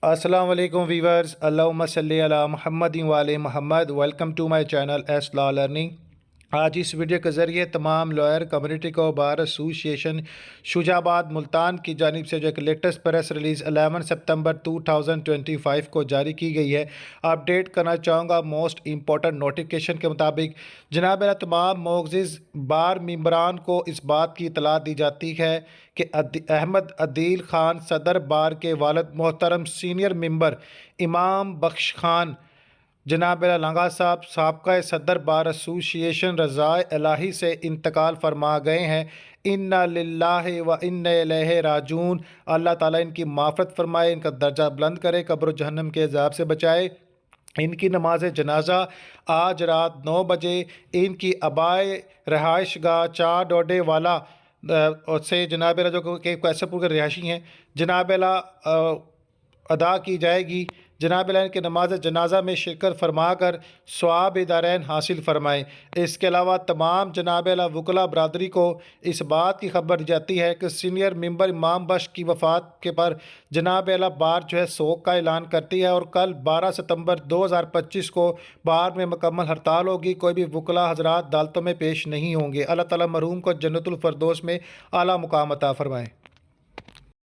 السلام علیکم ویورز، اللہم صلی علی محمد وعلی محمد۔ ویلکم ٹو مائی چینل ایس لا لرننگ۔ آج اس ویڈیو کے ذریعے تمام لائر کمیونٹی کو بار ایسوسی ایشن شجاع آباد ملتان کی جانب سے جو ایک لیٹسٹ پریس ریلیز 11 ستمبر 2025 کو جاری کی گئی ہے، اپڈیٹ کرنا چاہوں گا موسٹ امپورٹنٹ نوٹیفیکیشن کے مطابق۔ جناب تمام معزز بار ممبران کو اس بات کی اطلاع دی جاتی ہے کہ احمد عدیل خان صدر بار کے والد محترم سینئر ممبر امام بخش خان جناب لنگا صاحب سابقہ صدر بار ایسوسی ایشن رضائے الہی سے انتقال فرما گئے ہیں۔ انا للہ و انا الیہ راجعون۔ اللہ تعالیٰ ان کی مغفرت فرمائے، ان کا درجہ بلند کرے، قبر و جہنم کے عذاب سے بچائے۔ ان کی نماز جنازہ آج رات 9 بجے ان کی آبائے رہائش گاہ 4 ڈوڈے والا سے جناب جو کہ کیسر پور کے رہائشی ہیں جناب ادا کی جائے گی۔ جناب ان کے نماز جنازہ میں شرکت فرما کر ثواب دارین حاصل فرمائیں۔ اس کے علاوہ تمام جناب وکلا برادری کو اس بات کی خبر دی جاتی ہے کہ سینئر ممبر امام بخش کی وفات کے پر جناب بار سوگ کا اعلان کرتی ہے، اور کل 12 ستمبر 2025 کو بار میں مکمل ہڑتال ہوگی۔ کوئی بھی وکلا حضرات عدالتوں میں پیش نہیں ہوں گے۔ اللہ تعالیٰ مرحوم کو جنت الفردوس میں اعلیٰ مقام عطا فرمائے۔